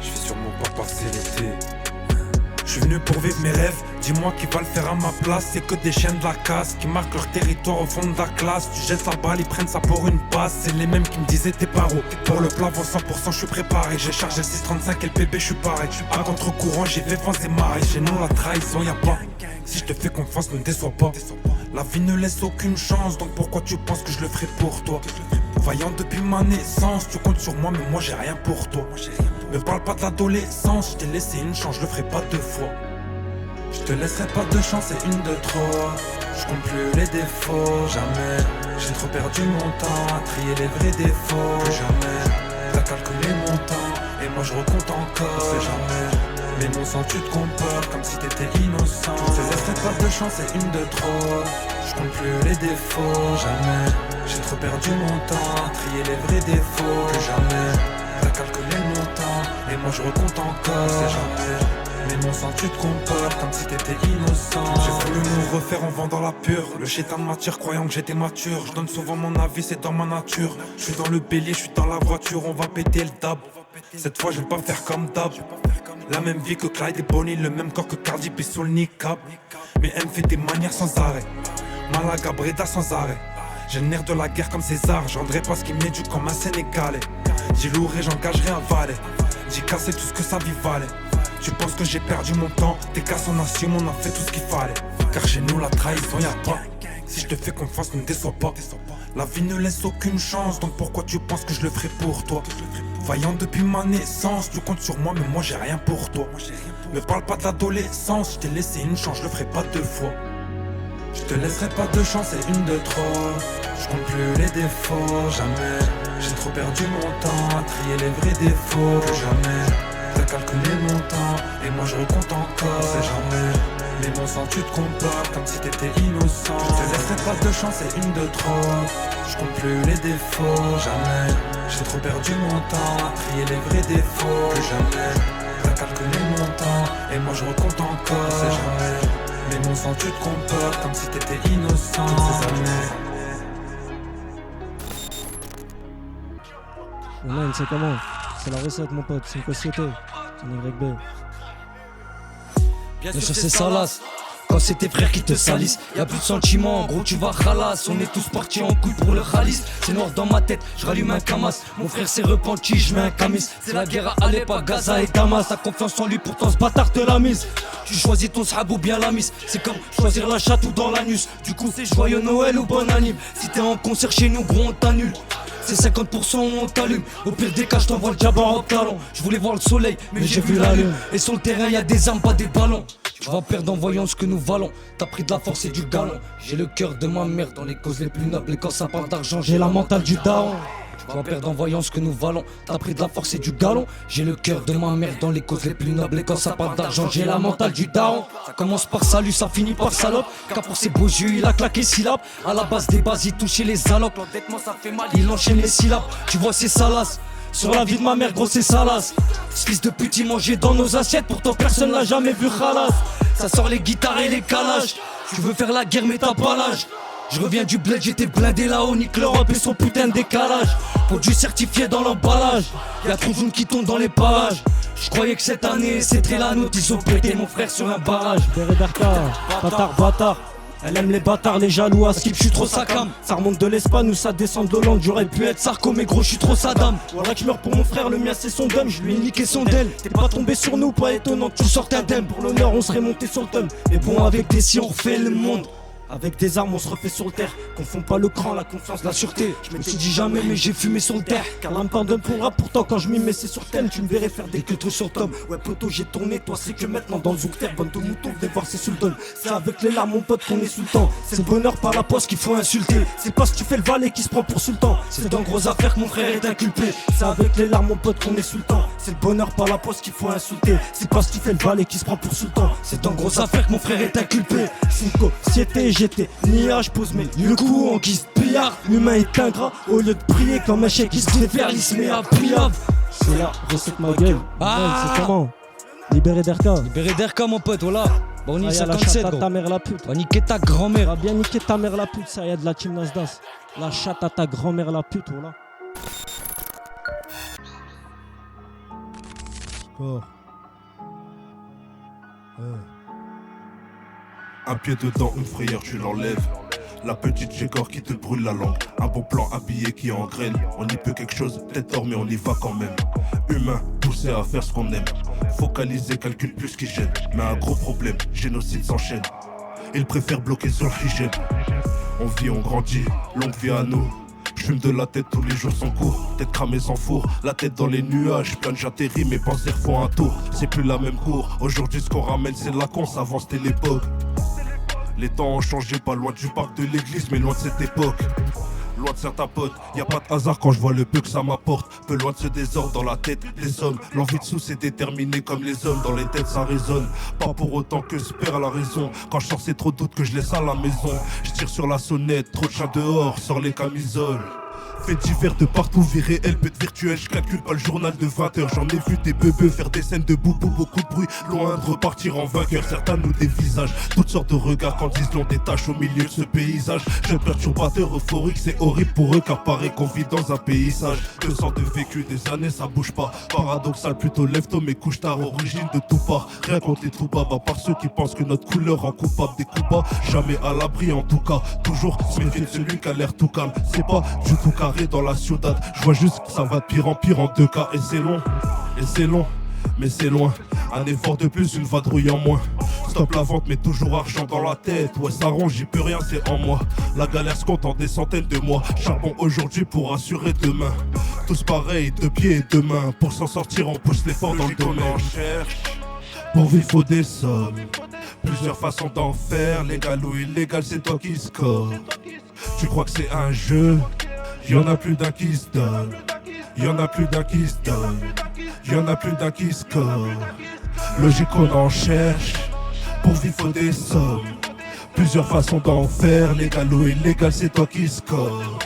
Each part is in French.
Je vais sûrement pas passer l'été. Je suis venu pour vivre mes rêves, dis-moi qui va le faire à ma place. C'est que des chiens de la casse qui marquent leur territoire au fond de la classe. Tu jettes la balle, ils prennent ça pour une passe. C'est les mêmes qui me disaient t'es paro. Pour le plat, 100% je suis préparé. J'ai chargé le 635 LPB, je suis pareil. Je suis pas contre courant, j'y vais vent et marée. Chez nous la trahison y'a pas. Si je te fais confiance, ne me déçois pas. La vie ne laisse aucune chance, donc pourquoi tu penses que je le ferai pour toi? Voyant depuis ma naissance, tu comptes sur moi mais moi j'ai rien pour toi. Me parle pas de l'adolescence, je t'ai laissé une chance, je le ferai pas deux fois. Je te laisserai pas de chance, c'est une de trop. Je compte plus les défauts, jamais. J'ai trop perdu mon temps à trier les vrais défauts. Plus jamais, t'as calculé mon temps et moi je recompte encore. C'est jamais. Mais mon sang tu te compares comme si t'étais innocent. Je te laisserai pas de chance, c'est une de trop. Je compte plus les défauts, jamais. J'ai trop perdu mon temps à trier les vrais défauts. Plus jamais, t'as calculé mon temps et moi je recompte encore. C'est jamais. Mais mon sang tu te compares comme si t'étais innocent. J'ai voulu nous refaire en vendant la pure. Le chétan m'attire croyant que j'étais mature. Je donne souvent mon avis, c'est dans ma nature. Je suis dans le bélier, je suis dans la voiture. On va péter le dab. Cette fois je vais pas faire comme d'hab. La même vie que Clyde et Bonnie, le même corps que Cardi B sous le niqab. Mais elle me fait des manières sans arrêt. Malaga, Breda sans arrêt. J'ai le nerf de la guerre comme César. J'endrai pas ce qui m'éduque comme un Sénégalais. J'ai lourd et j'engagerai un valet. J'ai cassé tout ce que sa vie valait. Tu penses que j'ai perdu mon temps? T'es casse, on assume, on a fait tout ce qu'il fallait. Car chez nous la trahison y'a pas. Si je te fais confiance, ne me déçois pas. La vie ne laisse aucune chance, donc pourquoi tu penses que je le ferai pour toi? Vaillant depuis ma naissance, tu comptes sur moi mais moi j'ai rien pour toi. Me parle pas de l'adolescence, je t'ai laissé une chance, je le ferai pas deux fois. Je te laisserai pas de chance, c'est une de trop. Je compte plus les défauts, jamais. J'ai trop perdu mon temps à trier les vrais défauts. Plus jamais, t'as calculé mon temps et moi je recompte encore. C'est jamais. Mais mon sang tu te compares comme si t'étais innocent. Je te laisserai pas de chance, c'est une de trop. Je compte plus les défauts, jamais. J'ai trop perdu mon temps à trier les vrais défauts. Plus jamais, t'as calculé mon temps et moi je recompte encore. C'est jamais. Mais mon sang tu te compares comme si t'étais innocent. Toutes ces années. Man, c'est comment? C'est la recette mon pote, c'est une société. C'est une YB. Bien sûr c'est Salas. Quand c'est tes frères qui te salissent, y'a plus de sentiments, en gros tu vas ralasse. On est tous partis en couille pour le khalis. C'est noir dans ma tête, je rallume un Kamas. Mon frère s'est repenti, je mets un camis. C'est la guerre à Alep, à Gaza et Damas. T'as confiance en lui, pourtant ce bâtard te l'a mise. Tu choisis ton sahab ou bien la mise. C'est comme choisir la chatte ou dans l'anus. Du coup c'est joyeux Noël ou bonne anime. Si t'es en concert chez nous gros on t'annule. C'est 50% où on t'allume. Au pire des cas je t'envoie le diable en talon. Je voulais voir le soleil mais j'ai vu la lune. Et sur le terrain y'a des armes pas des ballons. Tu vas perdre en voyant ce que nous valons. T'as pris de la force et du galon. J'ai le cœur de ma mère dans les causes les plus nobles. Et quand ça parle d'argent j'ai la mentale du daron. Tu vas perdre en voyant ce que nous valons. T'as pris de la force et du galon. J'ai le cœur de ma mère dans les causes les plus nobles. Et quand ça parle d'argent j'ai la mentale du daron. Ça commence par salut, ça finit par salope. Car pour ses beaux yeux il a claqué syllabes. À la base des bases il touchait les alopes. L'endettement ça fait mal, il enchaîne les syllabes. Tu vois c'est Salas. Sur la vie de ma mère gros c'est Salas. Ce fils de pute il mangeait dans nos assiettes. Pourtant personne l'a jamais vu khalas. Ça sort les guitares et les calages. Tu veux faire la guerre mais t'as pas l'âge. Je reviens du bled, j'étais blindé là-haut. Nique l'Europe et son putain de décalage. Pour du certifié dans l'emballage. Y'a trop de jaunes qui tombent dans les parages. Je croyais que cette année c'était la nôtre. Ils ont pété mon frère sur un barrage. Beretta, bâtard. Elle aime les bâtards, les jaloux, à skip, je suis trop sacam. Ça remonte de l'Espagne ou ça descend de Hollande. J'aurais pu être Sarko, mais gros, je suis trop Saddam. Voilà que je meurs pour mon frère, le mien c'est son dum. Je lui ai niqué son del. T'es pas tombé sur nous, pas étonnant que tu sortes indemne. Pour l'honneur, on serait monté sur le thème. Mais bon, avec des si on refait le monde. Avec des armes on se refait sur le terre. Confond pas le cran, la confiance, la sûreté. Je me suis dit jamais mais j'ai fumé sur le terre. Car l'âme pardonne pour le rap. Pourtant quand je m'y mets c'est sur thème. Tu me verrais faire des cultres sur Tom. Ouais poto j'ai tourné, toi c'est que maintenant dans le zouk terre. Bonne de mouton, venez voir c'est sultan. C'est avec les larmes mon pote qu'on est sultan. C'est le bonheur par la poste qu'il faut insulter. C'est pas si tu fais le valet qui se prend pour sultan. C'est dans gros affaires que mon frère est inculpé. C'est avec les larmes mon pote qu'on est sultan. C'est le bonheur par la poste qu'il faut insulter. C'est pas si tu fais le valet qui se prend pour sultan. C'est dans gros affaires que mon frère est inculpé. C'est une société, j'étais nia. Je pose mes le coup en guise de pillard. L'humain est ingrat, au lieu de prier comme un chèque qui se défère, il se met à priave. C'est la recette ma gueule. C'est comment? Libéré d'Erka. Libéré d'Erka mon pote, voilà. Bon, on y est la 57 chatte à gros. ta mère la pute. On va niquer ta grand-mère. Va bien niquer ta mère la pute, ça y a de la team Nasdas. La chatte à ta grand-mère la pute, voilà. Corps. Un pied dedans, une frayeur, tu l'enlèves. La petite Gégor qui te brûle la langue. Un bon plan habillé qui engraine. On y peut quelque chose, peut-être tort mais on y va quand même. Humain, poussé à faire ce qu'on aime. Focalisé, calcul plus qui gêne. Mais un gros problème, génocide s'enchaîne. Ils préfèrent bloquer sur le hygène. On vit, on grandit, longue vie à nous. J'fume de la tête, tous les jours sont courts. Tête cramée sans four, la tête dans les nuages. Plane, j'atterris, mes pensées refont un tour. C'est plus la même cour, aujourd'hui ce qu'on ramène c'est la con. Avant c'était l'époque. Les temps ont changé, pas loin du parc de l'église, mais loin de cette époque. Loin de certains potes, y a pas de hasard quand je vois le peu que ça m'apporte. Peu loin de ce désordre dans la tête des hommes. L'envie de sous c'est déterminé comme les hommes. Dans les têtes ça résonne, pas pour autant que se perd la raison. Quand je sors c'est trop de doutes que je laisse à la maison. Je tire sur la sonnette, trop de chiens dehors, sors les camisoles. Faits divers de partout, vie réelle, peu de virtuel. Je calcule pas le journal de 20h. J'en ai vu des bebeux faire des scènes de boubou, beaucoup de bruit. Loin de repartir en vainqueur. Certains nous dévisagent, toutes sortes de regards quand ils ont des taches au milieu de ce paysage. Jeune perturbateur euphorique, c'est horrible pour eux car paraît qu'on vit dans un paysage. 2 ans de vécu, des années ça bouge pas. Paradoxal, plutôt lève-tôt mais couche tard. Origine de tout part, rien contre les tout bas. Par ceux qui pensent que notre couleur rend coupable des coups bas. Jamais à l'abri en tout cas, toujours se méfier de celui qui a l'air tout calme. C'est pas du tout carré dans la ciudad, je vois juste que ça va de pire en pire en 2 cas. Et c'est long, mais c'est loin. Un effort de plus, une vadrouille en moins. Stop la vente, mais toujours argent dans la tête. Ouais, ça ronge, j'y peux rien, c'est en moi. La galère se compte en des centaines de mois. Charbon aujourd'hui pour assurer demain. Tous pareils, 2 pieds et 2 mains. Pour s'en sortir, on pousse l'effort dans le domaine. Pour vivre, faut des sommes. Plusieurs façons d'en faire. Légal ou illégal, c'est toi qui score. Tu crois que c'est un jeu? Y'en a plus d'un qui se donne. Y'en a plus d'un qui se donne. Y'en a plus d'un qui score. Logique on en cherche. Pour vivre faut des sommes. Plusieurs façons d'en faire. Légal ou illégal c'est toi qui score.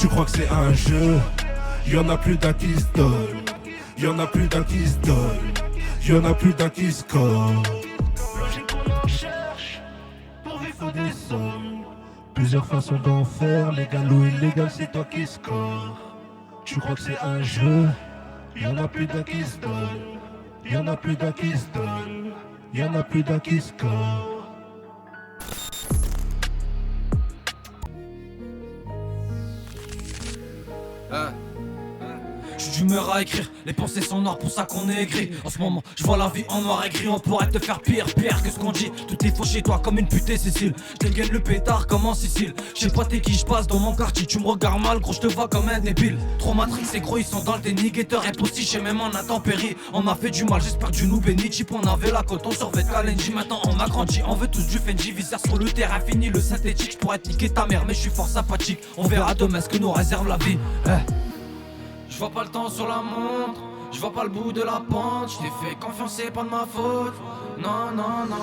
Tu crois que c'est un jeu? Y'en a plus d'un qui se donne. Y'en a plus d'un qui se donne. Y'en a plus d'un qui score. Logique on en cherche. Pour vivre faut des sommes. Plusieurs façons d'en faire, légal ou illégal, c'est toi qui score. Tu crois que c'est un jeu? Y'en a plus d'un qui se donne. Y'en a plus d'un qui se donne. Y'en a plus d'un qui score. Je suis d'humeur à écrire, les pensées sont noires, pour ça qu'on est aigri. En ce moment, je vois la vie en noir et gris. On pourrait te faire pire que ce qu'on dit. Tout est faux chez toi comme une putée Cécile. Je dégaine le pétard comme en Sicile. Je sais pas t'es qui je passe dans mon quartier. Tu me regardes mal, gros, je te vois comme un débile. Trop Matrix et gros, ils sont dans le déni. Guetteur est aussi chez même en intempérie. On a fait du mal, j'espère du nous béni. Chip, on avait la coton sur Kalenji. Maintenant on a grandi, on veut tous du Fenji. Visère sur le terrain fini, le synthétique. Je pourrais te niquer ta mère, mais je suis fort sympathique. On verra demain ce que nous réserve la vie. Je vois pas le temps sur la montre, je vois pas le bout de la pente. Je t'ai fait confiance, c'est pas de ma faute. Non, non, non.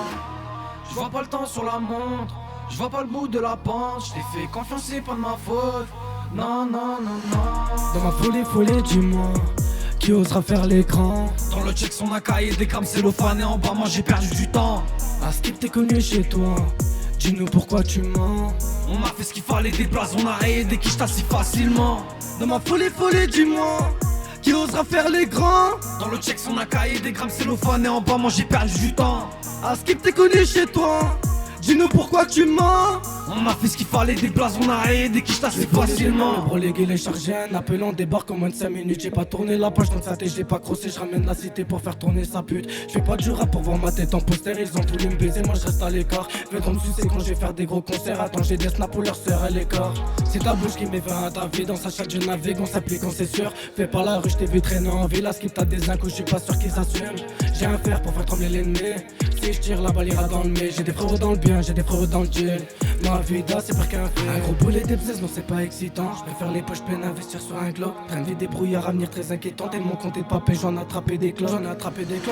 Je vois pas le temps sur la montre, je vois pas le bout de la pente. Je t'ai fait confiance, c'est pas de ma faute. Non, non, non, non. Dans ma folie, dis-moi, qui osera faire l'écran? Dans le check, son AK et des grammes cellophane. Et en bas, moi j'ai perdu du temps. À ce qui t'es connu chez toi, dis-nous pourquoi tu mens. On a fait ce qu'il fallait, des places, on a rayé des quiches si facilement. Dans ma folie, dis-moi, qui osera faire les grands? Dans le check, son AK et des grammes cellophane. Et en bas, moi j'ai perdu du temps. À ce qui t'es connu chez toi, dis-nous pourquoi tu mens. On a fait ce qu'il fallait, des places, on a rayé des quiches si facilement. Reléguer les chargés, un appel en débarque en moins de 5 minutes. J'ai pas tourné la page dans sa tête, j'ai pas crossé. Je ramène la cité pour faire tourner sa pute. Je fais pas du rap pour voir ma tête en poster. Ils ont voulu me baiser, moi je reste à l'écart. Viendront me sucer quand je vais faire des gros concerts. Attends, j'ai des snaps pour leur sœur à l'écart. C'est ta bouche qui met fin à ta vie. Dans sa chatte je navigue, on s'applique quand c'est sûr. Fais pas la rue, je t'ai vu traîner en ville. À ce qu'il t'a des incos, je suis pas sûr qu'ils assument. J'ai un fer pour faire trembler l'ennemi. Si je tire la balle ira dans le mai. J'ai des frères dans le bien, j'ai des frères dans le deal. Ma vida c'est pire qu'un fait. Un gros boulet des bzaises, non c'est pas excitant. Je préfère les poches pleines, investir sur un globe. Train de vie des brouillards, avenir très inquiétant. Tellement compté de papé, j'en ai attrapé des cloques.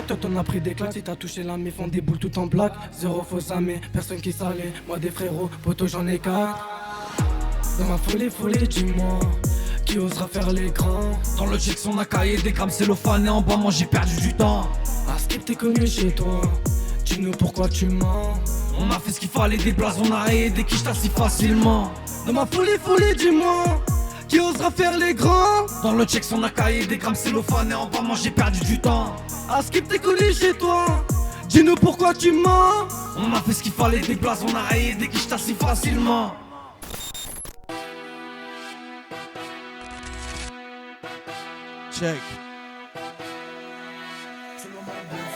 Toi t'en as pris des claques. Si t'as touché la mif, font des boules tout en black. Zéro faux amé, personne qui salait. Moi des frérots, poteau j'en ai 4. Dans ma folie, dis-moi, qui osera faire l'écran? Dans le check, son AK et des grammes cellophane. Et en bas, moi j'ai perdu du temps. À ce qui t'es connu chez toi, dis-nous pourquoi tu mens. On a fait ce qu'il fallait, des places, on a rayé des quiches si facilement. Dans ma folie, dis-moi, Qui osera faire les grands? Dans le check son cahier des grammes cellophane et en bas moi j'ai perdu du temps. À skip tes colis chez toi. Dis-nous pourquoi tu mens. On a fait ce qu'il fallait, des places, on a rayé des quiches si facilement. Check.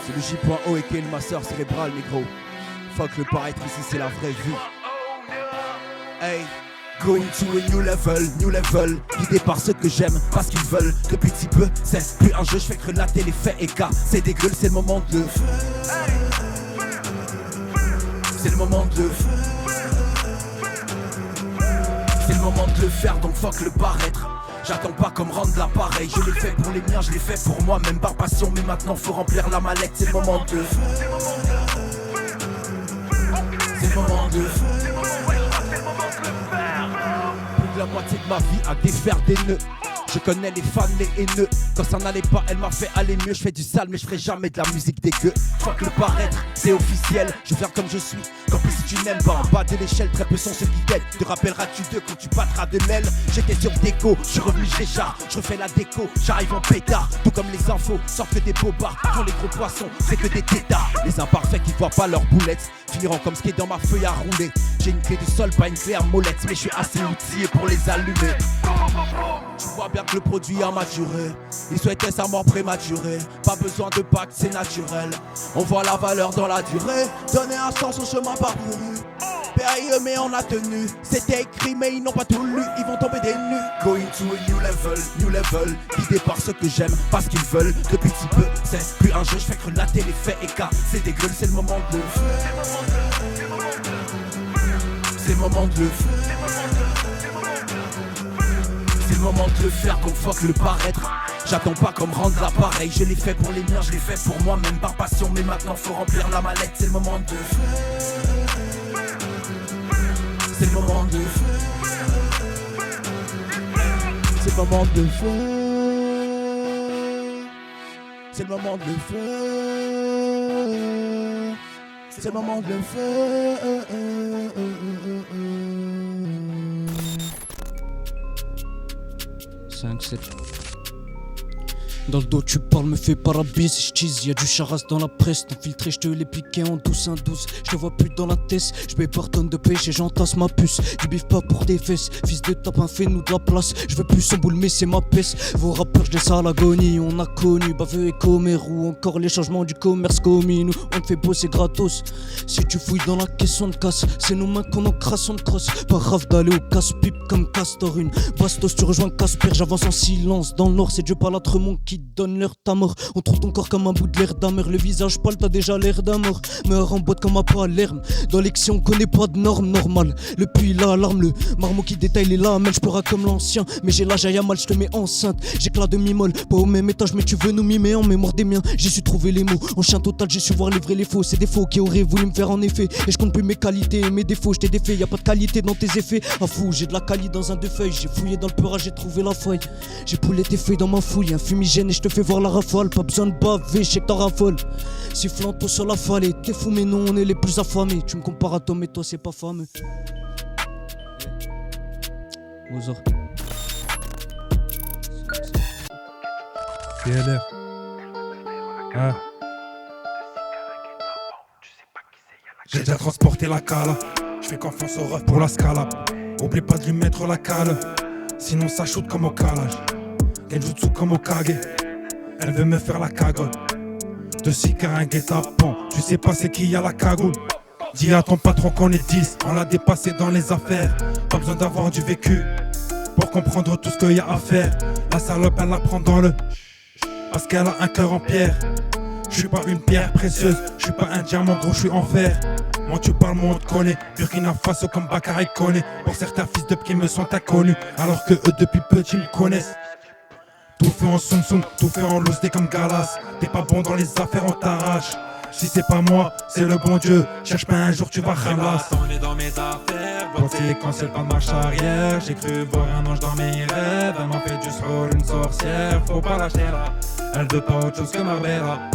C'est le J.O et le master cérébral, négro. Fuck le paraître ici, c'est la vraie vie. Hey. Going to a new level, guidé par ceux que j'aime, parce qu'ils veulent. Depuis petit peu, c'est plus un jeu, je fais que relater les faits et cas. C'est des gueules, c'est le moment de le. C'est le moment de le. C'est le moment de le faire, donc fuck le paraître. J'attends pas comme rendre l'appareil. Je l'ai fait pour les miens, je l'ai fait pour moi, même par passion. Mais maintenant faut remplir la mallette, c'est le moment de. C'est le moment de. Plus de la moitié de ma vie à défaire des nœuds. Je connais les fans, les haineux. Quand ça n'allait pas, elle m'a fait aller mieux. Je fais du sale, mais je ferai jamais de la musique dégueu. Fuck le paraître, c'est officiel. Je viens comme je suis. Tant pis si tu n'aimes pas, en bas de l'échelle, très peu sont ceux qui t'aident. Te rappelleras-tu d'eux quand tu battras de l'aile? J'étais sur déco, je suis revenu, je l'écharpe. Je refais la déco, j'arrive en pétard. Tout comme les infos, sortent que des bobards. Pour les gros poissons, c'est que des tétards. Les imparfaits qui voient pas leurs boulettes finiront comme ce qui est dans ma feuille à rouler. J'ai une clé de sol, pas une clé à molette, mais je suis assez outillé pour les allumer. Tu vois bien que le produit a maturé. Il souhaitait sa mort prématurée. Pas besoin de pacte, c'est naturel. On voit la valeur dans la durée. Donner un sens au chemin parcouru. Périlleux mais on a tenu. C'était écrit mais ils n'ont pas tout lu. Ils vont tomber des nues. Going to a new level. Guidé par ceux que j'aime, parce qu'ils veulent. Depuis petit peu, c'est plus un jeu. Je fais que relater les faits et cas. C'est des gueules, c'est le moment de. C'est le moment de. C'est le moment de le faire, donc fuck le paraître. J'attends pas comme rendre l'appareil. Je l'ai fait pour les miens, je l'ai fait pour moi, même par passion. Mais maintenant faut remplir la mallette, c'est le moment de. C'est le moment de. C'est le moment de faire. C'est le moment de le faire. C'est le moment de le faire. 5-7. Dans le dos tu parles, me fais pas la bise, je tease, y'a du charas dans la presse, non filtré, je te l'ai piqué en douce, je te vois plus dans la tête, je paye par tonne de péché, j'entasse ma puce, du bif pas pour des fesses, fils de tapin, fais-nous de la place, je veux plus son boule mais c'est ma peste, vos rappeurs je laisse à l'agonie, on a connu baveux et commères, ou encore les changements du commerce commis, nous on te fait bosser gratos, si tu fouilles dans la caisse on te casse, c'est nos mains qu'on encrasse, on te crosse, pas grave d'aller au casse-pipe comme Castor, une bastos tu rejoins Casper, j'avance en silence, dans le nord c'est Dieu pas l'âtrement qui donne leur ta mort. On trouve ton corps comme un bout de l'air d'amer. Le visage pâle, t'as déjà l'air d'un mort. Meurs en boîte comme un palerme. Dans l'excès, on connaît pas de normes normales. Le puits, l'alarme, le marmot qui détaille les lamelles. J'pleura comme l'ancien, mais j'ai l'âge à mal, j'te mets enceinte. J'éclate demi-molle, pas au même étage, mais tu veux nous mimer en mémoire des miens. J'ai su trouver les mots. En chien total, j'ai su voir les vrais, les faux. C'est des faux qui auraient voulu me faire en effet. Et je compte plus mes qualités et mes défauts. J't'ai défait, y'a pas de qualité dans tes effets. Ah fou, j'ai de la qualité dans un deux feuilles. J'ai fouillé dans le peurage, j'ai trouvé la faille. J'ai poulé tes feuilles dans ma fouille. Un fumigène et je te fais voir la rafale. Pas besoin de baver, je sais que t'en raffoles. Sifflant tôt sur la fallée. T'es fou mais non, on est les plus affamés. Tu me compares à toi mais toi c'est pas fameux. Ozor. PLR. Ah. J'ai déjà transporté la cale. Je fais confiance au ref pour la scala. Oublie pas de lui mettre la cale. Sinon ça shoot comme au calage. Genjutsu comme au Kage. Elle veut me faire la cagole. De Sikar un guet-apens. Tu sais pas c'est qui a la cagoule. Dis à ton patron qu'on est 10. On l'a dépassé dans les affaires. Pas besoin d'avoir du vécu pour comprendre tout ce qu'il y a à faire. La salope elle la prend dans le. Parce qu'elle a un cœur en pierre. Je suis pas une pierre précieuse. Je suis pas un diamant gros, je suis en fer. Moi tu parles, moi on te connaît. Burkina Faso comme Bakary Koné. Pour certains fils de qui me sont inconnus. Alors que eux depuis petit me connaissent. Tout fait en soum soum, tout fait en loose, t'es comme Galas. T'es pas bon dans les affaires, on t'arrache. Si c'est pas moi, c'est le bon Dieu. Cherche pas un jour, tu vas ramasse. On est dans mes affaires, voici quand c'est pas de marche arrière. J'ai cru voir un ange dans mes rêves. Elle m'a fait du rôle, une sorcière. Faut pas lâcher là, elle veut pas autre chose que Marbella.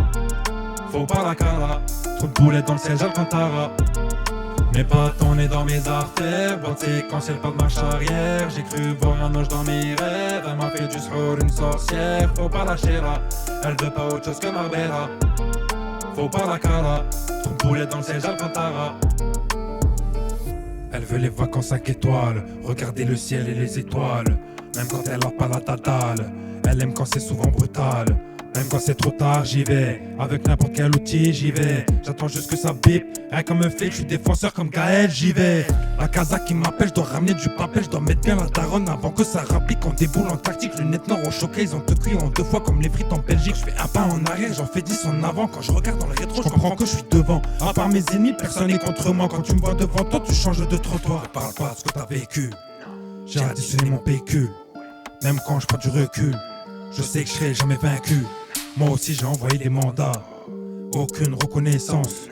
Faut pas la cala, trop de boulettes dans le ciel, j'Alcantara. Mes pattes on est dans mes artères, bonne séquence, pas de marche arrière. J'ai cru voir un ange dans mes rêves, elle m'a fait du srour, une sorcière. Faut pas lâcher là, elle veut pas autre chose que Marbella. Faut pas la cara, trop boulet dans le siège Alcantara. Elle veut les vacances 5 étoiles, regarder le ciel et les étoiles. Même quand elle a pas la tatale, elle aime quand c'est souvent brutal. Même quand c'est trop tard, j'y vais. Avec n'importe quel outil, j'y vais. J'attends juste que ça bip. Rien comme un flic, je suis défenseur comme Gaël, j'y vais. La casa qui m'appelle, je dois ramener du papel. Je dois mettre bien la daronne avant que ça rapplique. On déboule en tactique, lunettes noires au choqué. Ils ont tout pris en 2 fois comme les frites en Belgique. Je fais un pas en arrière, j'en fais 10 en avant. Quand je regarde dans le rétro, je comprends que je suis devant. À part mes ennemis, personne n'est contre moi. Quand tu me vois devant toi, tu changes de trottoir. Et parle pas de ce que t'as vécu. J'ai additionné mon pécule. Même quand je prends du recul, je sais que je serai jamais vaincu. Moi aussi j'ai envoyé des mandats, aucune reconnaissance.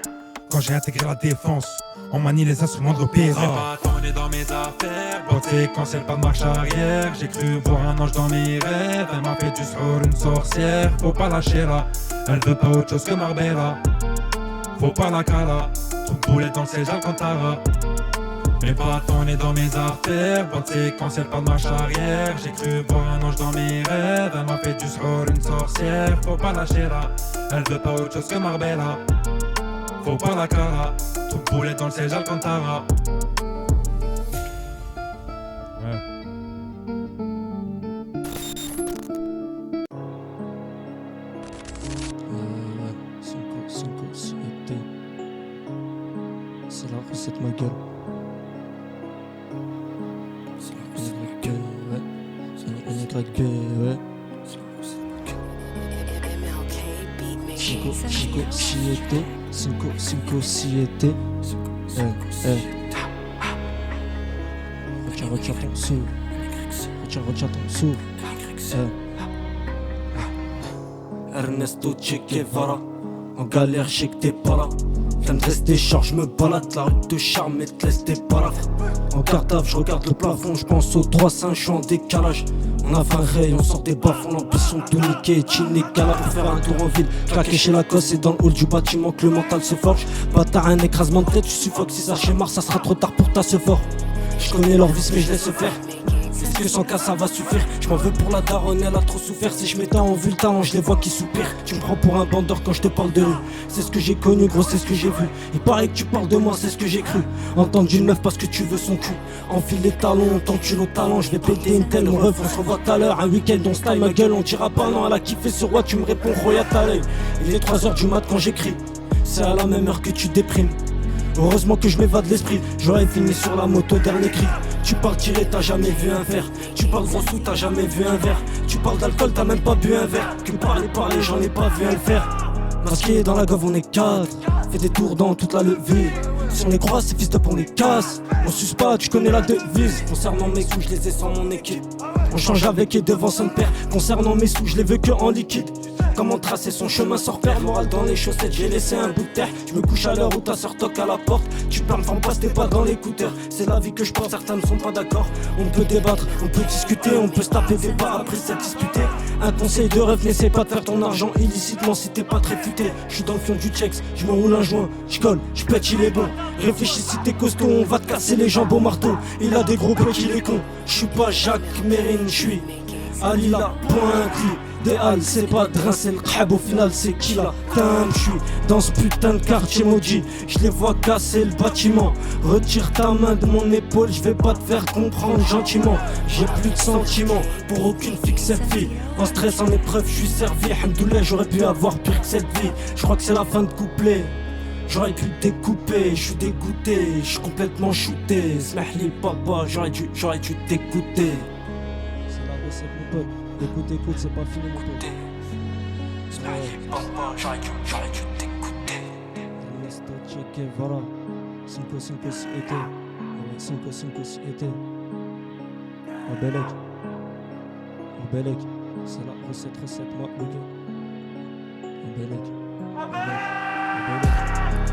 Quand j'ai intégré la défense, on manie les instruments de l'opéra. On est dans mes affaires, bonne séquence, pas de marche arrière. J'ai cru voir un ange dans mes rêves, elle m'a fait du srour, une sorcière. Faut pas lâcher là, elle veut pas autre chose que Marbella. Faut pas la cala, trop boulet dans le siège Alcantara. Mes pattes on est dans mes artères, bonne séquence, pas de marche arrière. J'ai cru voir un ange dans mes rêves, elle m'a fait du srour, une sorcière. Faut pas lâcher là, elle veut pas autre chose que Marbella. Faut pas la cara, trop boulet dans le siège Alcantara. Ouais. C'est la recette ma gueule. YB, ouais. Cinco, siete. Cinco, siete. Retire ton souffle. Retire ton souffle. Ernesto Che Guevara. En galère, je sais que t'es pas là. Viens de rester short, je me balade. La rue te charme et te laisse tes palabres. En cartable, je regarde le plafond, je pense aux 3-5, je suis en décalage. On a 20 rayes, on sort des bas-fonds, l'ambition tout niquer, inégalable pour faire un tour en ville. Claquer chez Lacoste et dans le hall du bâtiment que le mental se forge. Bâtard, un écrasement de tête, tu suffoques. Si ça schémar, ça sera trop tard pour ta se fort. Je connais leur vice mais je laisse faire. Est-ce que sans cas ça va suffire? Je m'en veux pour la daronne, elle a trop souffert. Si je m'éteins en vue le talent, je les vois qui soupirent. Tu me prends pour un bandeur quand je te parle de rue. C'est ce que j'ai connu gros, c'est ce que j'ai vu. Il paraît que tu parles de moi, c'est ce que j'ai cru. Entendre une meuf parce que tu veux son cul. Enfile les talons, on t'encule au talent. Je vais péter une telle ref, on se revoit tout à l'heure. Un week-end on style ma gueule, on dira pas non. Elle a kiffé sur roi, tu me réponds Roya Talay. Il est 3h du mat quand j'écris. C'est à la même heure que tu déprimes. Heureusement que je m'évade l'esprit. J'aurais fini sur la moto, dernier cri. Tu parles tiré, t'as jamais vu un verre. Tu parles gros sous, t'as jamais vu un verre. Tu parles d'alcool, t'as même pas bu un verre. Que parler, j'en ai pas vu un le faire. Masqué dans la gove, on est 4. Fais des tours dans toute la levée. Si on les croise, ces fils de on les casse. On suce pas, tu connais la devise. Concernant mes sous, je les ai sans mon équipe. On change avec et devant son père. Concernant mes sous, je les veux que en liquide. Comment tracer son chemin sans repère? Moral dans les chaussettes, j'ai laissé un bout de terre. Je me couche à l'heure où ta soeur toque à la porte. Tu parles, m'en passe tes pas dans l'écouteur. C'est la vie que je porte, certains ne sont pas d'accord. On peut débattre, on peut discuter, on peut se taper des barres après s'être disputé. Un conseil de rêve, n'essaie pas de faire ton argent illicitement si t'es pas très futé. Je suis dans le fond du checks, je me roule un joint, je colle, je pète, il est bon. Réfléchis si t'es costaud, on va te casser les jambes au marteau. Il a des gros blocs, il est con. Je suis pas Jacques Mérine, je suis Ali la pointe. Idéal, c'est pas de c'est le khab, au final c'est qui la teinte. Je suis dans ce putain de quartier maudit, je les vois casser le bâtiment. Retire ta main de mon épaule, je vais pas te faire comprendre gentiment. J'ai plus de sentiments pour aucune fille que cette fille. En stress, en épreuve, je suis servi. Alhamdoulilah, j'aurais pu avoir pire que cette vie. Je crois que c'est la fin de couplet. J'aurais pu te découper, je suis dégoûté, je suis complètement shooté. Smahli papa, j'aurais dû t'écouter. C'est la recette mon pote. Écoute, c'est pas fini mon pote. J'aurais dû t'écouter. Ernesto Che Guevara. 5 siete. 5 siete. Abelek. C'est la recette moi le gars. Abelek.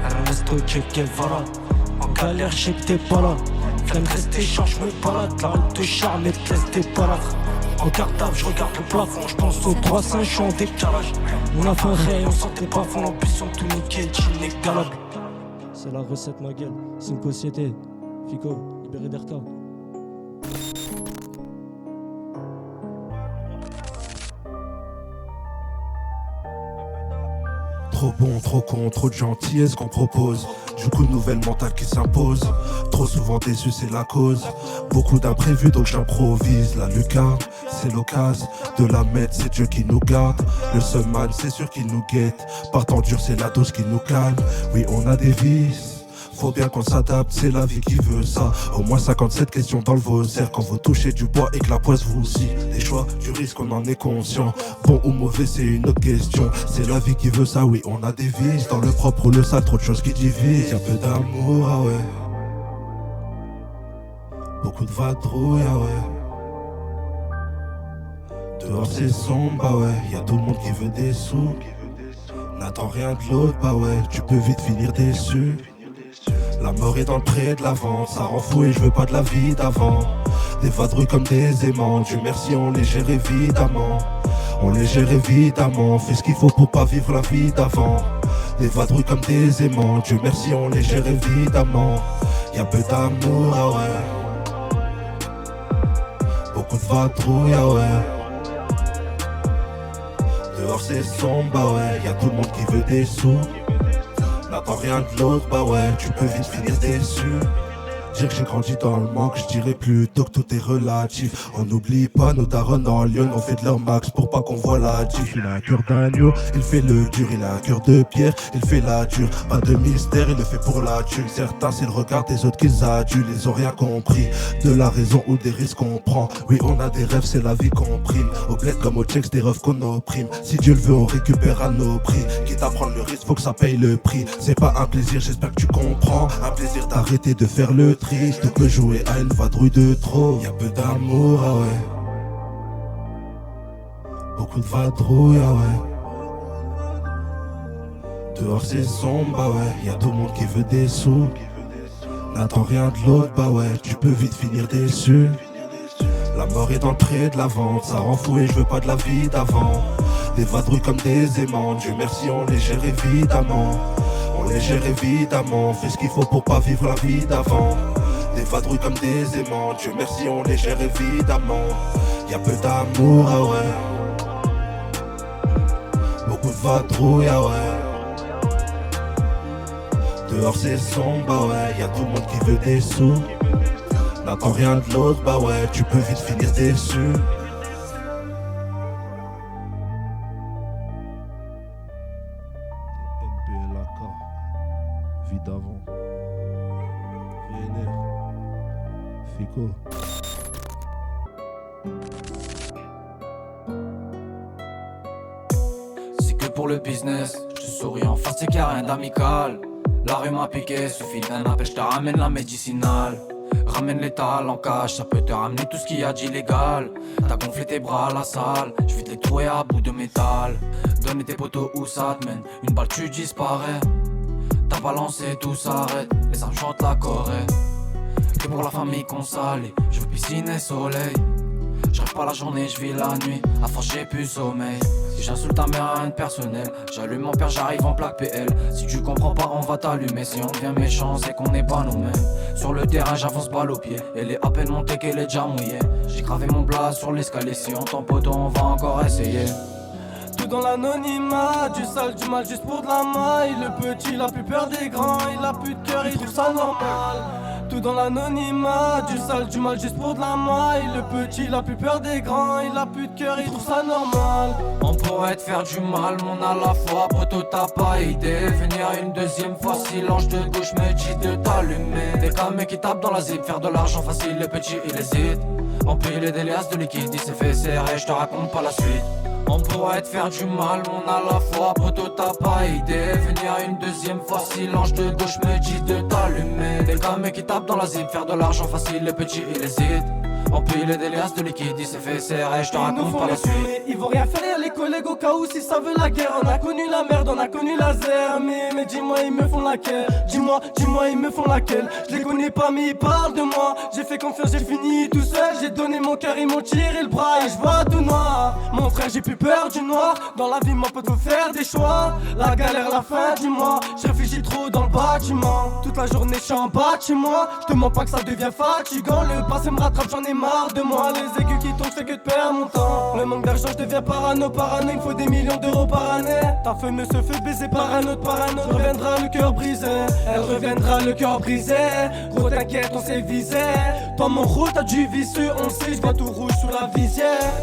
Ernesto Che Guevara. En galère, je sais que t'es pas là. Viens de rester, change me balade. La rue te charme et te laisse tes palabres. En cartable, je regarde le plafond, je pense aux 3-5, je suis en décalage. On a fait un rayon, on sentait pas fond, l'ambition tout niqué, inégalable. C'est la recette, ma gueule. C'est une société. Fico, libéré d'Erta. Trop bon, trop con, trop de gentillesse qu'on propose. Du coup, nouvelle mentale qui s'impose. Trop souvent déçu, c'est la cause. Beaucoup d'imprévus, donc j'improvise. La lucarne, c'est l'occasion de la mettre. C'est Dieu qui nous garde. Le seul c'est sûr qu'il nous guette. Partant dur, c'est la dose qui nous calme. Oui, on a des vices. Faut bien qu'on s'adapte, c'est la vie qui veut ça. Au moins 57 questions dans le Vauzère. Quand vous touchez du bois et que la poisse vous scie. Les choix, du risque, on en est conscient. Bon ou mauvais, c'est une autre question. C'est la vie qui veut ça, oui, on a des vices. Dans le propre ou le sale, trop de choses qui divisent. Y'a peu d'amour, ah ouais. Beaucoup de vadrouilles, ah ouais. Dehors c'est sombre, bah ouais. Y'a tout le monde qui veut des sous. N'attends rien de l'autre, bah ouais. Tu peux vite finir déçu. La mort est dans le pré de l'avant, ça rend fou et je veux pas de la vie d'avant. Des vadrouilles comme des aimants, Dieu merci on les gère évidemment. On les gère évidemment, fait ce qu'il faut pour pas vivre la vie d'avant. Des vadrouilles comme des aimants, Dieu merci on les gère évidemment. Y'a peu d'amour, ah ouais. Beaucoup de vadrouilles, ah ouais. Dehors c'est sombre, bah ouais. Y'a tout le monde qui veut des sous. N'attends rien de l'autre, bah ouais, tu peux vite finir déçu. Dire que j'ai grandi dans le manque, je dirais plutôt que tout est relatif. On n'oublie pas nos darons en Lyon, on fait de leur max pour pas qu'on voit la diff. Il a un cœur d'agneau, il fait le dur, il a un cœur de pierre, il fait la dure. Pas de mystère, il le fait pour la thune. Certains c'est le regard des autres qu'ils adulent, ils ont rien compris de la raison ou des risques qu'on prend. Oui on a des rêves, c'est la vie qu'on prime. Au bled comme au checks, des refs qu'on opprime. Si Dieu le veut, on récupère à nos prix. Quitte à prendre le risque, faut que ça paye le prix. C'est pas un plaisir, j'espère que tu comprends. Un plaisir d'arrêter de faire le triste, peut jouer à une vadrouille de trop. Y'a peu d'amour, ah ouais. Beaucoup de vadrouilles, ah ouais. Dehors c'est sombre, bah ouais. Y'a tout le monde qui veut des sous. N'attends rien de l'autre, bah ouais. Tu peux vite finir déçu. La mort est dans le pré de la vente, ça rend fou et je veux pas de la vie d'avant. Des vadrouilles comme des aimants, Dieu merci on les gère évidemment. On les gère évidemment, fait ce qu'il faut pour pas vivre la vie d'avant. Des vadrouilles comme des aimants, Dieu merci on les gère évidemment. Y'a peu d'amour, ah ouais. Beaucoup de vadrouilles, ah ouais. Dehors c'est sombre, bah ouais. Y'a tout le monde qui veut des sous. N'attends rien de l'autre, bah ouais. Tu peux vite finir déçu. NPLAK, vie d'avant. VNR, Fico. C'est que pour le business, je te souris en face, c'est qu'il y a rien d'amical. La rue m'a piqué, suffit d'un appel, je te ramène la médicinale. Ramène l'étal en cash, ça peut te ramener tout ce qu'il y a d'illégal. T'as gonflé tes bras à la salle, je vais te les trouver à bout de métal. Donne tes poteaux où ça te mène, une balle tu disparais. T'as balancé, tout s'arrête, les armes chantent la Corée. Que pour la famille qu'on salue, je veux piscine et soleil. J'arrive pas la journée, je vis la nuit, à force j'ai plus sommeil. Si j'insulte ta mère à une personnelle, j'allume mon père, j'arrive en plaque PL. Si tu comprends pas, on va t'allumer. Si on devient méchant, c'est qu'on n'est pas nous-mêmes. Sur le terrain, j'avance balle au pied. Elle est à peine montée qu'elle est déjà mouillée. J'ai gravé mon blaze sur l'escalier. Si on t'en poteau, on va encore essayer. Tout dans l'anonymat, du sale, du mal juste pour de la maille. Le petit, il a plus peur des grands, il a plus de cœur, il trouve ça normal. Tout dans l'anonymat, du sale, du mal juste pour de la maille. Le petit, il a plus peur des grands, il a plus de cœur, il trouve ça normal. On pourrait te faire du mal, mais on a la foi, poteau t'as pas idée. Venir une deuxième fois, si l'ange de gauche me dit de t'allumer. Des camés qui tapent dans la zip, faire de l'argent facile, le petit il hésite. Empiler des liasses de liquide, il s'est fait serrer, je te raconte pas la suite. On pourrait te faire du mal, mais on a la foi, poteau t'as pas idée. Venir une deuxième fois, si l'ange de gauche me dit de t'allumer. Des camés qui tapent dans la zip, faire de l'argent facile, le petit il hésite. Empilé des liasses de liquide, il s'est fait serrer, je te raconte pas la suite. Ils vont rien faire les collègues au cas où si ça veut la guerre. On a connu la merde, on a connu la zère. Mais dis-moi ils me font laquelle. Dis-moi ils me font laquelle. Je les connais pas mais ils parlent de moi. J'ai fait confiance, j'ai fini tout seul. J'ai donné mon cœur, ils m'ont tiré le bras et je vois tout noir. Mon frère j'ai plus peur du noir. Dans la vie mon pote faut faire des choix. La galère la fin du mois. Je réfléchis trop dans le bâtiment. Toute la journée je suis en bas de chez moi. Je te mens pas que ça devient fatigant. Le passé me rattrape, j'en ai marre de moi. Les aigus qui tombent, je fais que de perdre mon temps. Le manque d'argent, je deviens parano. Il me faut des millions d'euros par année. Ta femme se fait baiser par un autre. Elle reviendra le cœur brisé. Elle reviendra le cœur brisé. Gros t'inquiète, on s'est visé. Toi mon rôle, t'as du vicieux. On sait, je vois tout rouge sous la visière.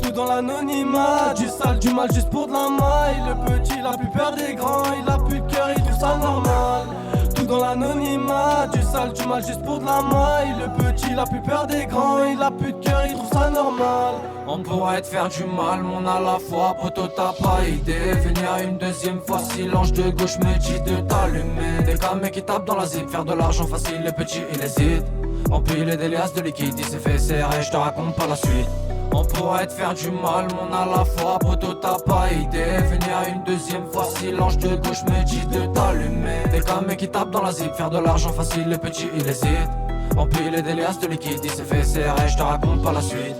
Tout dans l'anonymat, du sale, du mal juste pour de la maille. Le petit, il a plus peur des grands. Il a plus de cœur, il trouve ça normal. Tout dans l'anonymat, du sale, du mal juste pour de la maille. Le petit, il a plus peur des grands. Il a plus de cœur, il trouve ça normal. On pourrait te faire du mal, mais on a la foi, poto t'as pas idée. Venir une deuxième fois, si l'ange de gauche me dit de t'allumer. Des camés qui tapent dans la zip, faire de l'argent facile, le petit il hésite. Empilé des liasses de liquide, il s'est fait serrer, je te raconte pas la suite. On pourrait te faire du mal, mais on a la foi, poto t'as pas idée. Venir une deuxième fois, si l'ange de gauche me dit de t'allumer. Des camés qui tapent dans la zip, faire de l'argent facile, le petit il hésite. Empilé des liasses de liquide, il s'est fait serrer, je te raconte pas la suite.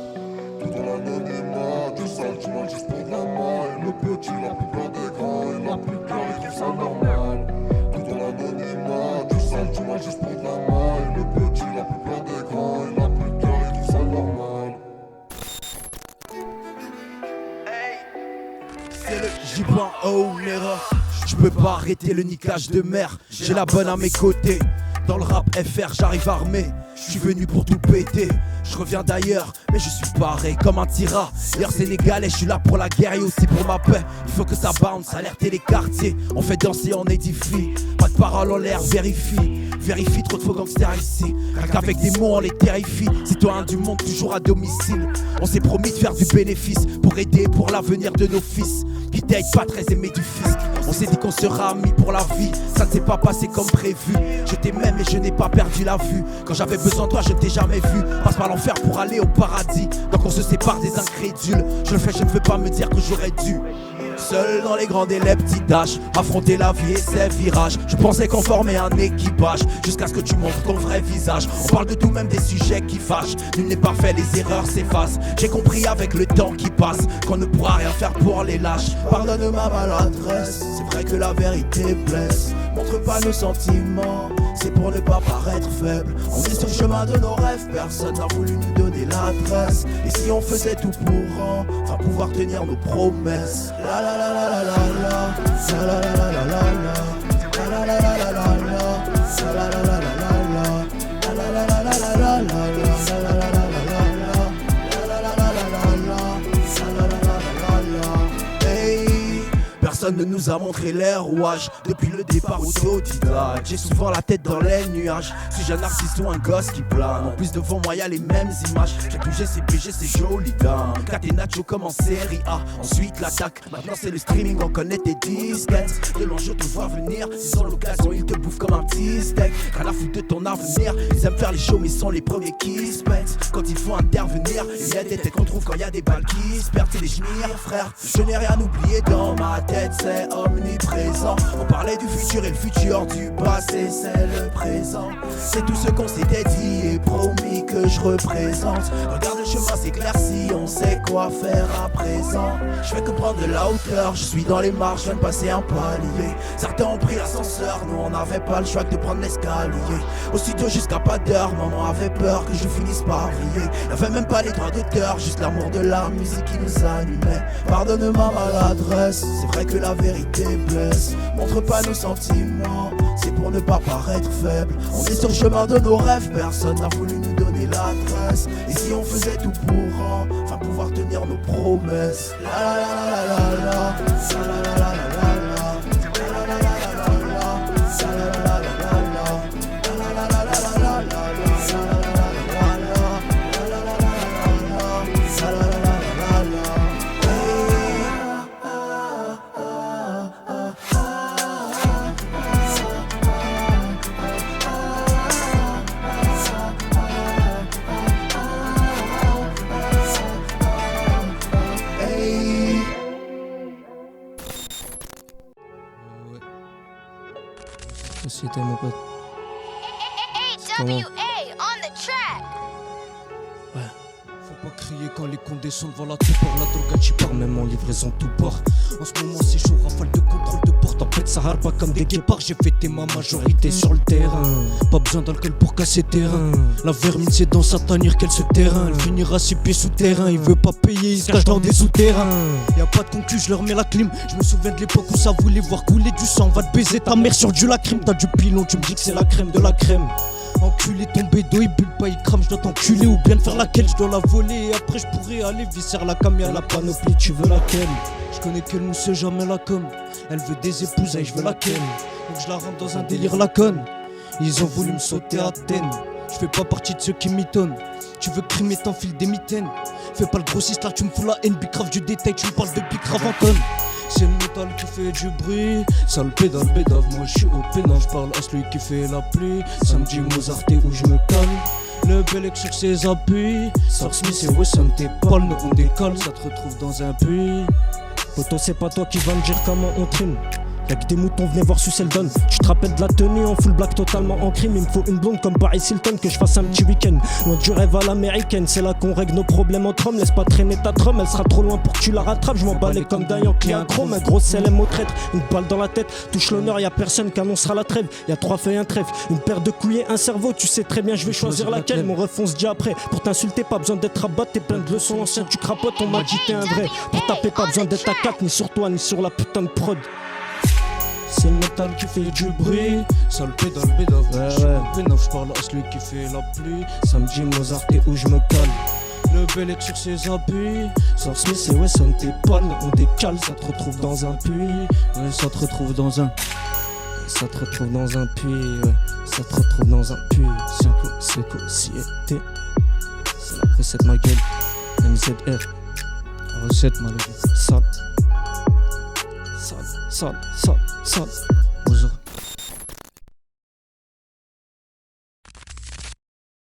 Tout dans l'anonymat, du sale, du mal juste pour de la maille. Le petit, il a plus peur des grands, il a plus de cœur, il trouve ça normal. Tout dans l'anonymat, du sale, du mal juste pour de la maille. Le petit, il a plus peur des grands, il a plus de cœur, il trouve ça normal. C'est le J.O. l'erreur. Je peux pas arrêter le niquage de mer. J'ai la bonne à mes côtés. Dans le rap FR j'arrive armé. Je suis venu pour tout péter. Je reviens d'ailleurs mais je suis pareil comme un tira. Hier sénégalais, je suis là pour la guerre et aussi pour ma paix. Il faut que ça bounce, alerter les quartiers. On fait danser, on édifie. Pas de paroles en l'air, vérifie, trop de faux gangsters ici. Rien qu'avec des mots on les terrifie. Citoyens du monde toujours à domicile. On s'est promis de faire du bénéfice pour aider pour l'avenir de nos fils qui t'aident pas très aimés du fisc. On s'est dit qu'on sera amis pour la vie. Ça ne s'est pas passé comme prévu. Je t'aimais mais je n'ai pas perdu la vue. Quand j'avais besoin de toi je t'ai jamais vu. Passe par l'enfer pour aller au paradis. Donc on se sépare des incrédules. Je le fais, je ne veux pas me dire que j'aurais dû. Seul dans les grandes et les petites tâches, affronter la vie et ses virages. Je pensais qu'on formait un équipage, jusqu'à ce que tu montres ton vrai visage. On parle de tout, même des sujets qui fâchent. Nul n'est parfait, les erreurs s'effacent. J'ai compris avec le temps qui passe qu'on ne pourra rien faire pour les lâches. Pardonne ma maladresse, c'est vrai que la vérité blesse. Montre pas nos sentiments, c'est pour ne pas paraître faible. On est sur le chemin de nos rêves, personne n'a voulu nous donner l'adresse. Et si on faisait tout pour enfin pouvoir tenir nos promesses. La la la la la la la, la la la la la la, la la la la la la, la la la la la la, la la la la la la, la la la la la la. Personne ne nous a montré les rouages depuis le départ autodidacte. J'ai souvent la tête dans les nuages. Suis-je un artiste ou un gosse qui plane? En plus devant moi y'a les mêmes images. J'ai bougé, c'est joli dingue. Catenaccio comme en série A. Ensuite l'attaque, maintenant c'est le streaming. On connaît tes disquettes. De loin je te vois venir. Ils ont l'occasion, ils te bouffent comme un petit steak. Rien à foutre de ton avenir. Ils aiment faire les shows mais sont les premiers qui se pètent. Quand il faut intervenir, il y a des têtes qu'on trouve quand il y a des balles qui se perdent. C'est les chemires frère. Je n'ai rien oublié dans ma tête. C'est omniprésent. On parlait du futur et le futur du passé, c'est le présent. C'est tout ce qu'on s'était dit et promis que je représente. Regarde le chemin s'éclaircit, on sait quoi faire à présent. Je fais que prendre de la hauteur, je suis dans les marches, je viens de passer un palier. Certains ont pris l'ascenseur, nous on n'avait pas le choix que de prendre l'escalier. Aussitôt jusqu'à pas d'heure, maman avait peur que je finisse par vriller. Y'avait même pas les droits d'auteur, juste l'amour de la musique qui nous animait. Pardonne ma maladresse, c'est vrai que la vérité blesse. Montre pas nos sentiments, c'est pour ne pas paraître faible. On est sur le chemin de nos rêves, personne n'a voulu nous donner l'adresse. Et si on faisait tout pour enfin pouvoir tenir nos promesses. La la la la la la, la la la la la la, la la la la la la, la la la la Société, mon pote. AWA on the track. Faut pas crier quand les comptes descendent devant la toupeur. La drogue j'y pars même en livraison tout port. En ce moment c'est chaud, rafale de contrôle de porte. En fait ça harpe pas comme des guépards. J'ai fêté ma majorité sur le terrain. Pas besoin d'alcool pour casser terrain. La vermine c'est dans sa tanière qu'elle se terrain. Elle finira ses pieds sous terrain. Il veut pas payer, il se cache dans des souterrains. Y'a pas de concu, je leur mets la clim. Je me souviens de l'époque où ça voulait voir couler du sang. Va te baiser ta mère sur du lacryme. T'as du pilon, tu me dis que c'est la crème de la crème. Enculé ton bédo, il bulle pas, il crame, je dois t'enculer ou bien te faire laquelle, je dois la voler et après je pourrais aller visser la cam, y'a la panoplie, tu veux laquelle? Je connais qu'elle nous sait jamais la com, elle veut des épousailles, je veux laquelle? Donc je la rentre dans un délire la conne. Ils ont voulu me sauter à Athènes, je fais pas partie de ceux qui m'étonnent. Tu veux crimer, t'enfiles des mitaines. Fais pas le grossiste là, tu me fous la haine, bicrave du détail, tu me parles de bicrave en tonne. C'est le métal qui fait du bruit. Sale pédale, bédave, moi je suis au pénal. Je parle à celui qui fait la pluie. Samedi Mozart et où je me calme. Le Bellec sur ses appuis. Sir Smith et Wesson, t'es pâle, nous on décolle. Ça te retrouve dans un puits. Poto, c'est pas toi qui va me dire comment on trime. Y'a que des moutons, venez voir Susseldon. Tu te rappelles de la tenue en full black totalement en crime. Il me faut une blonde comme Paris Hilton, que je fasse un petit week-end. Loin du rêve à l'américaine, c'est là qu'on règle nos problèmes entre hommes. Laisse pas traîner ta trome, elle sera trop loin pour que tu la rattrapes. Je m'en balais comme d'un Yankee un chrome. Un gros CLM au traître, une balle dans la tête. Touche l'honneur, y'a personne qui annoncera la trêve. Y'a 3 feuilles, un trèfle, une paire de couilles et un cerveau. Tu sais très bien, je vais choisir laquelle. Mon ref, on se dit après. Pour t'insulter, pas besoin d'être rabat. T'es plein de leçons anciennes, tu crapotes. On m'a dit t'es un vrai. Pour taper, pas besoin d'être à 4, ni sur toi, ni sur la putain de prod. C'est le métal qui fait du bruit. Sale pédale, bédave, je parle à celui qui fait la pluie. Samedi Mozart et où je me cale. Le Bellec sur ses appuis. Sir Smith et Wesson, t'es panne, on décale. Ça te retrouve dans un puits. Ouais, ça te retrouve dans un. Ça te retrouve dans un puits, ouais. Ça te retrouve dans un puits. C'est société. C'est la recette ma gueule. MZR. La recette ma gueule. Sale. Sale, sale, sale, sale. Bonjour.